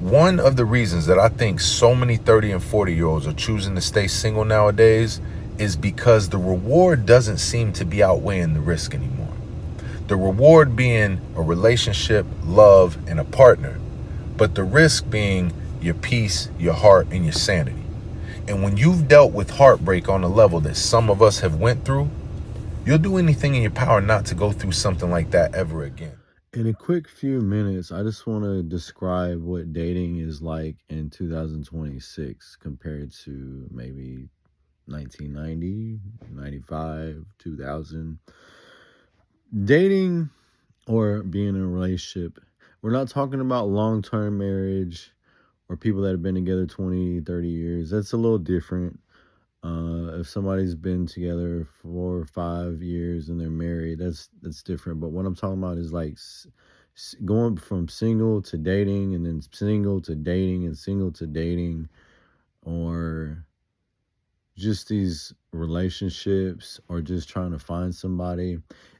One of the reasons that I think so many 30 and 40-year-olds are choosing to stay single nowadays is because the reward doesn't seem to be outweighing the risk anymore. The reward being a relationship, love, and a partner, but the risk being your peace, your heart, and your sanity. And when you've dealt with heartbreak on a level that some of us have went through, you'll do anything in your power not to go through something like that ever again. In a quick few minutes, I just want to describe what dating is like in 2026 compared to maybe 1990, 95, 2000. Dating or being in a relationship, we're not talking about long-term marriage or people that have been together 20, 30 years. That's a little different. If somebody's been together 4 or 5 years and they're married, that's different. But what I'm talking about is like going from single to dating, and then single to dating, and single to dating, or just these relationships, or just trying to find somebody.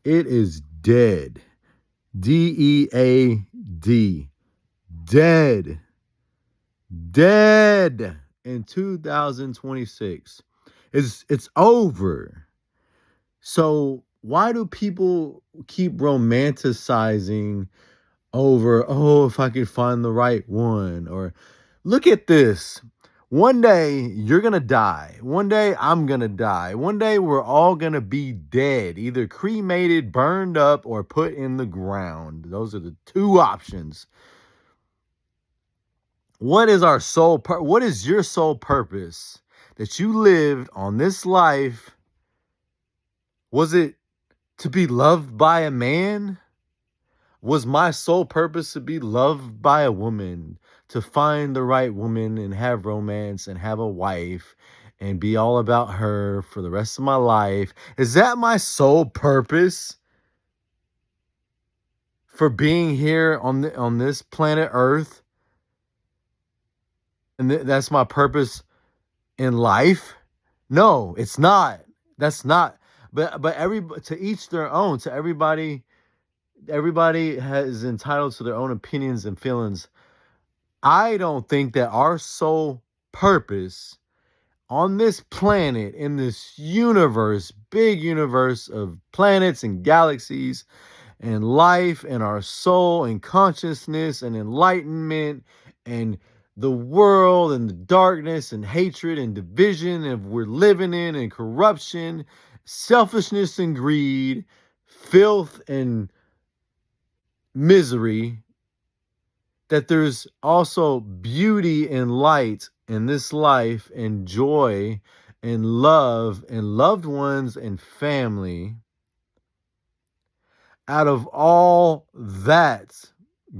It is dead. DEAD. Dead. Dead in 2026. It's over. So why do people keep romanticizing over, oh, if I could find the right one? Or look at this. One day you're going to die. One day I'm going to die. One day we're all going to be dead, either cremated, burned up, or put in the ground. Those are the two options. What is our what is your sole purpose that you lived on this life? Was it to be loved by a man? Was my sole purpose to be loved by a woman, to find the right woman and have romance and have a wife and be all about her for the rest of my life? Is that my sole purpose for being here on this planet Earth? And that's my purpose in life? No, it's not. That's not. But to each their own. To everybody is entitled to their own opinions and feelings. I don't think that our sole purpose on this planet, in this universe, big universe of planets and galaxies and life and our soul and consciousness and enlightenment and the world and the darkness and hatred and division and we're living in, and corruption, selfishness and greed, filth and misery, that there's also beauty and light in this life and joy and love and loved ones and family. Out of all that,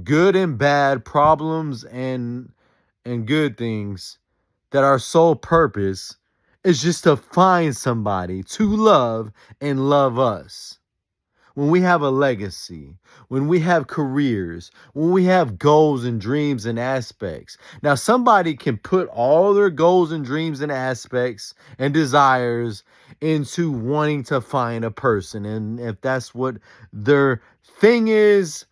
good and bad, problems and good things, that our sole purpose is just to find somebody to love and love us. When we have a legacy, when we have careers, when we have goals and dreams and aspects. Now, somebody can put all their goals and dreams and aspects and desires into wanting to find a person. And if that's what their thing is,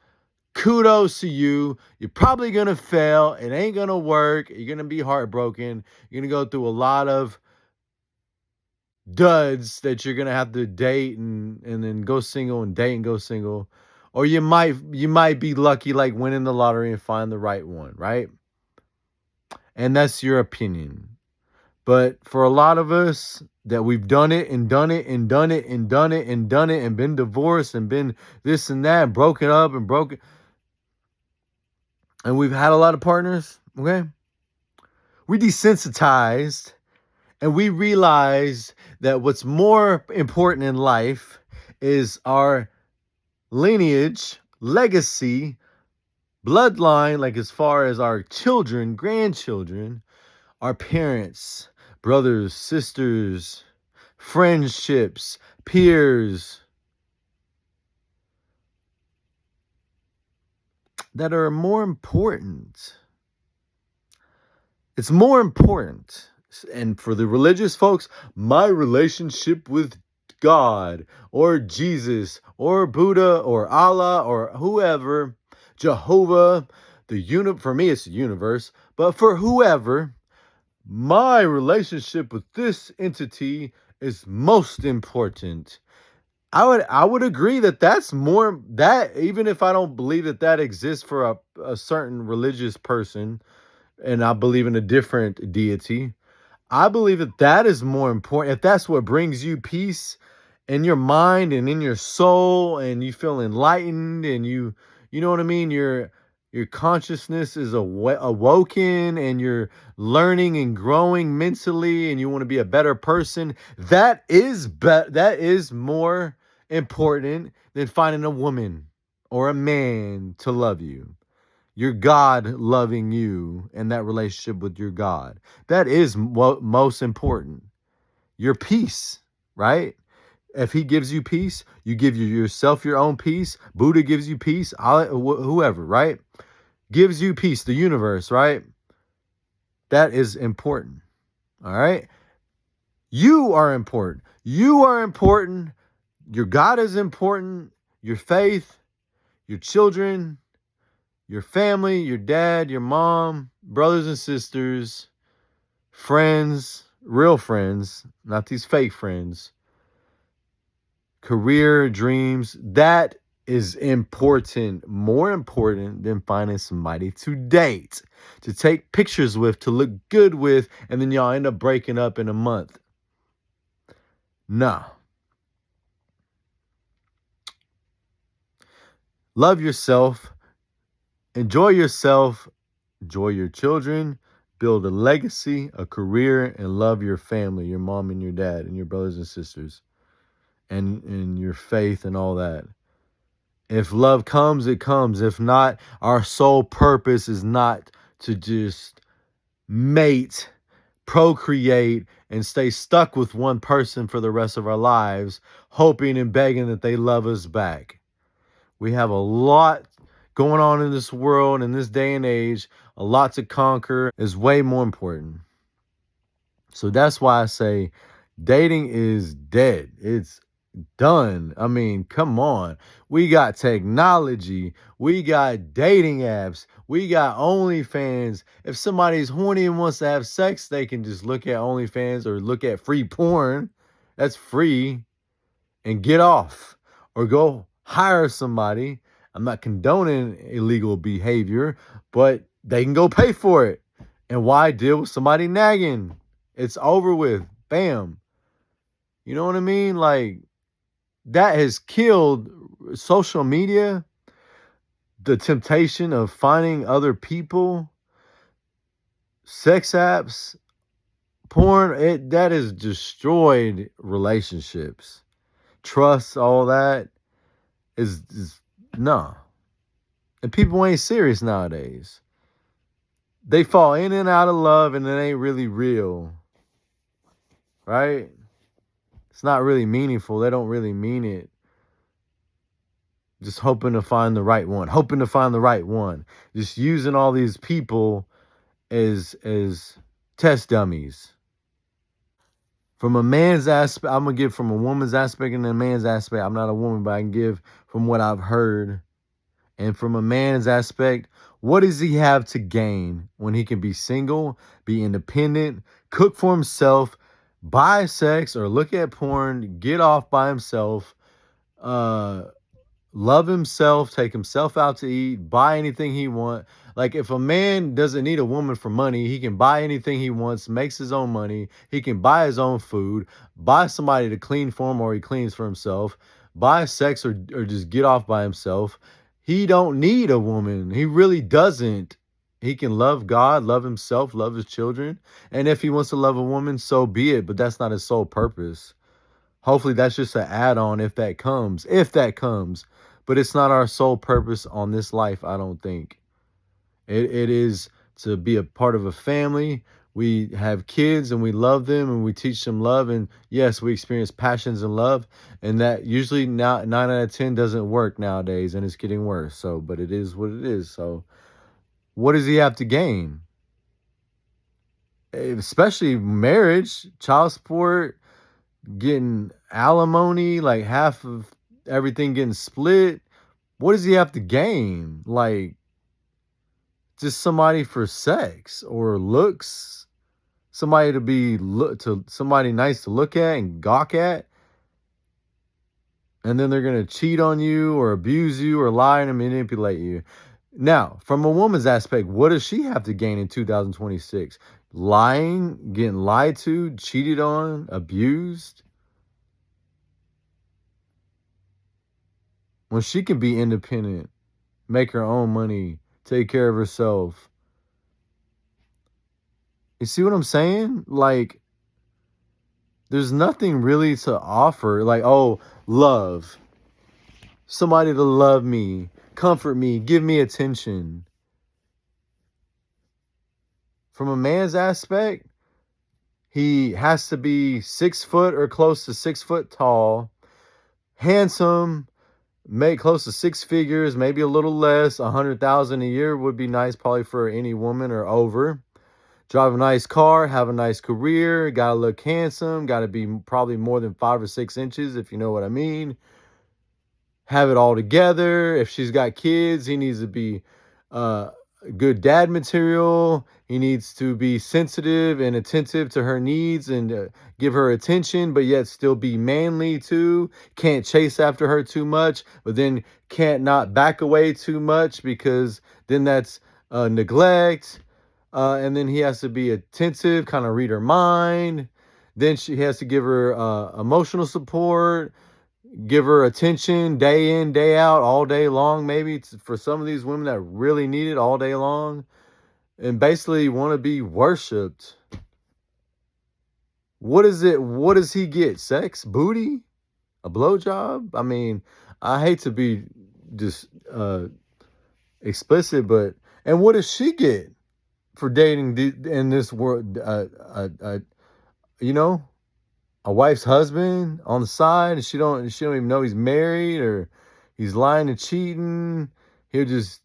kudos to you. You're probably going to fail. It ain't going to work. You're going to be heartbroken. You're going to go through a lot of duds that you're gonna have to date and then go single and date and go single. Or you might be lucky, like winning the lottery and find the right one, right? And that's your opinion. But for a lot of us that we've done it and done it and done it and done it and done it and been divorced and been this and that and broken up and broken, and we've had a lot of partners, okay? We desensitized. And we realize that what's more important in life is our lineage, legacy, bloodline, like as far as our children, grandchildren, our parents, brothers, sisters, friendships, peers, that are more important. It's more important. And for the religious folks, my relationship with God or Jesus or Buddha or Allah or whoever, Jehovah, for me, it's the universe, but for whoever, my relationship with this entity is most important. I would agree that that's more that even if I don't believe that that exists for a certain religious person, and I believe in a different deity, I believe that that is more important. If that's what brings you peace in your mind and in your soul, and you feel enlightened, and you know what I mean, your consciousness is awoken, and you're learning and growing mentally, and you want to be a better person, that is more important than finding a woman or a man to love you. Your God loving you and that relationship with your God. That is what most important. Your peace, right? If he gives you peace, you give yourself your own peace. Buddha gives you peace. Whoever, right? Gives you peace. The universe, right? That is important. All right. You are important. You are important. Your God is important. Your faith, your children, your family, your dad, your mom, brothers and sisters, friends, real friends, not these fake friends, career, dreams. That is important, more important than finding somebody to date, to take pictures with, to look good with, and then y'all end up breaking up in a month. Nah. Love yourself, enjoy yourself, enjoy your children, build a legacy, a career, and love your family, your mom and your dad, and your brothers and sisters, and your faith and all that. If love comes, it comes. If not, our sole purpose is not to just mate, procreate, and stay stuck with one person for the rest of our lives, hoping and begging that they love us back. We have a lot going on in this world, in this day and age. A lot to conquer is way more important. So that's why I say dating is dead. It's done. I mean, come on. We got technology. We got dating apps. We got OnlyFans. If somebody's horny and wants to have sex, they can just look at OnlyFans or look at free porn. That's free, and get off, or go hire somebody. I'm not condoning illegal behavior, but they can go pay for it. And why deal with somebody nagging? It's over with. Bam. You know what I mean? Like, that has killed social media, the temptation of finding other people, sex apps, porn. That has destroyed relationships, trust, all that is no. And people ain't serious nowadays. They fall in and out of love, and it ain't really real, right? It's not really meaningful. They don't really mean it. Just hoping to find the right one, hoping to find the right one. Just using all these people as test dummies. From a man's aspect, I'm gonna give from a woman's aspect and a man's aspect. I'm not a woman, but I can give from what I've heard. And from a man's aspect, what does he have to gain when he can be single, be independent, cook for himself, buy sex or look at porn, get off by himself, uh, love himself, take himself out to eat, buy anything he wants. Like, if a man doesn't need a woman for money, he can buy anything he wants, makes his own money, he can buy his own food, buy somebody to clean for him or he cleans for himself, buy sex or just get off by himself. He don't need a woman. He really doesn't. He can love God, love himself, love his children. And if he wants to love a woman, so be it. But that's not his sole purpose. Hopefully that's just an add-on if that comes. If that comes. But it's not our sole purpose on this life, I don't think. It is to be a part of a family. We have kids and we love them and we teach them love. And yes, we experience passions and love. And that usually now 9 out of 10 doesn't work nowadays, and it's getting worse. So, but it is what it is. So what does he have to gain? Especially marriage, child support, getting alimony, like half of everything getting split. What does he have to gain? Like, just somebody for sex or looks, somebody to be to somebody nice to look at and gawk at, and then they're gonna cheat on you or abuse you or lie and manipulate you. Now, from a woman's aspect, what does she have to gain in 2026? Lying, getting lied to, cheated on, abused? When she can be independent, make her own money, take care of herself. You see what I'm saying? Like, there's nothing really to offer. Like, oh, love. Somebody to love me, comfort me, give me attention. From a man's aspect, he has to be 6 foot or close to 6 foot tall, handsome, make close to six figures, maybe a little less. 100,000 a year would be nice, probably for any woman or over. Drive a nice car, have a nice career, gotta look handsome, gotta be probably more than 5 or 6 inches, if you know what I mean. Have it all together. If she's got kids, he needs to be uh, good dad material. He needs to be sensitive and attentive to her needs and give her attention, but yet still be manly too. Can't chase after her too much, but then can't not back away too much because then that's neglect. And then he has to be attentive, kind of read her mind. Then she has to give her emotional support, give her attention day in, day out, all day long, maybe for some of these women that really need it all day long and basically want to be worshiped. What is it? What does he get? Sex? Booty? A blowjob? I mean, I hate to be just explicit, but and what does she get for dating in this world? You know, a wife's husband on the side, and she don't even know he's married or he's lying and cheating. He'll just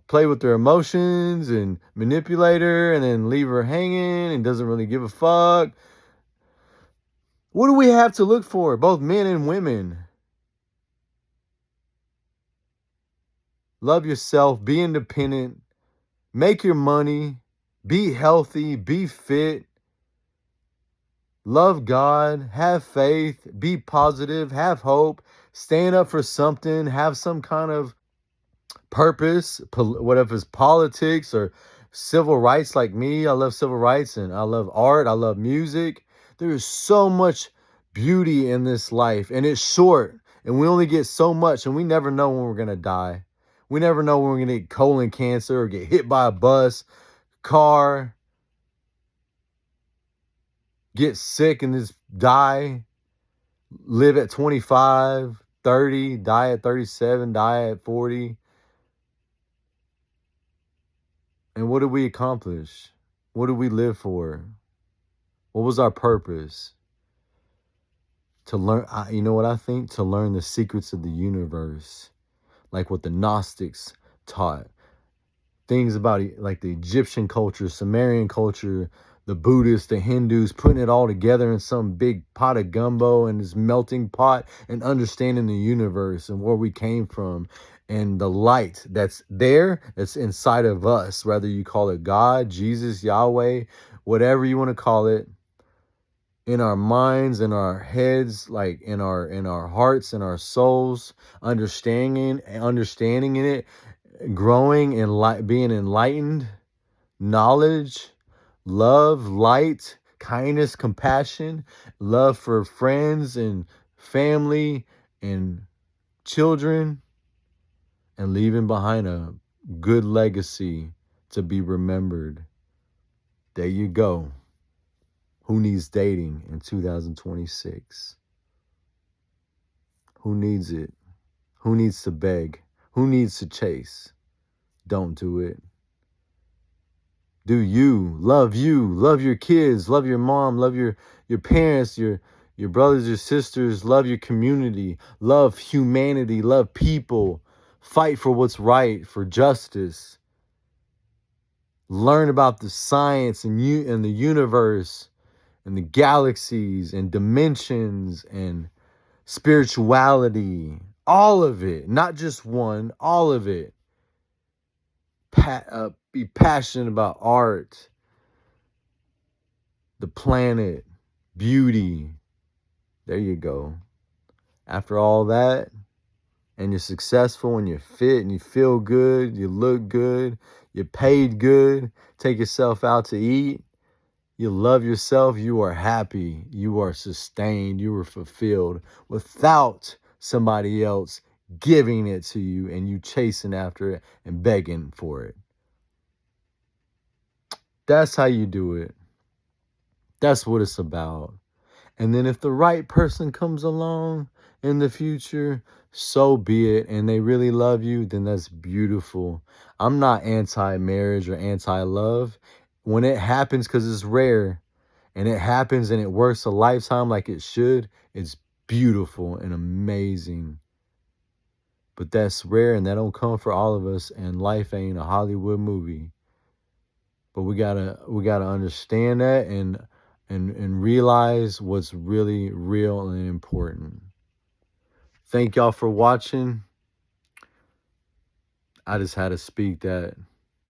play with their emotions and manipulate her and then leave her hanging and doesn't really give a fuck. What do we have to look for, both men and women? Love yourself, be independent, make your money, be healthy, be fit, love God, have faith, be positive, have hope, stand up for something, have some kind of purpose, whatever it's politics or civil rights. Like me, I love civil rights and I love art, I love music. There is so much beauty in this life and it's short and we only get so much and we never know when we're going to die. We never know when we're going to get colon cancer or get hit by a bus, car, get sick and just die, live at 25, 30, die at 37, die at 40. And what did we accomplish? What did we live for? What was our purpose? To learn, you know what I think? To learn the secrets of the universe, like what the Gnostics taught. Things about like the Egyptian culture, Sumerian culture, the Buddhists, the Hindus, putting it all together in some big pot of gumbo and this melting pot and understanding the universe and where we came from and the light that's there, that's inside of us, whether you call it God, Jesus, Yahweh, whatever you want to call it, in our minds, in our heads, like in our hearts, in our souls, understanding in it, growing and being enlightened, knowledge, love, light, kindness, compassion, love for friends and family and children, and leaving behind a good legacy to be remembered. There you go. Who needs dating in 2026? Who needs it? Who needs to beg? Who needs to chase? Don't do it. Do you. Love your kids, love your mom, love your parents, your brothers, your sisters, love your community, love humanity, love people. Fight for what's right, for justice. Learn about the science and the universe and the galaxies and dimensions and spirituality. All of it, not just one, all of it. Be passionate about art, the planet, beauty. There you go. After all that, and you're successful and you're fit and you feel good, you look good, you're paid good, take yourself out to eat, you love yourself, you are happy, you are sustained, you are fulfilled without somebody else giving it to you and you chasing after it and begging for it. That's how you do it. That's what it's about. And then if the right person comes along in the future, so be it. And they really love you, then that's beautiful. I'm not anti-marriage or anti-love. When it happens, because it's rare, and it happens and it works a lifetime like it should, it's beautiful and amazing. But that's rare and that don't come for all of us. And life ain't a Hollywood movie. But we gotta understand that and realize what's really real and important. Thank y'all for watching. I just had to speak that.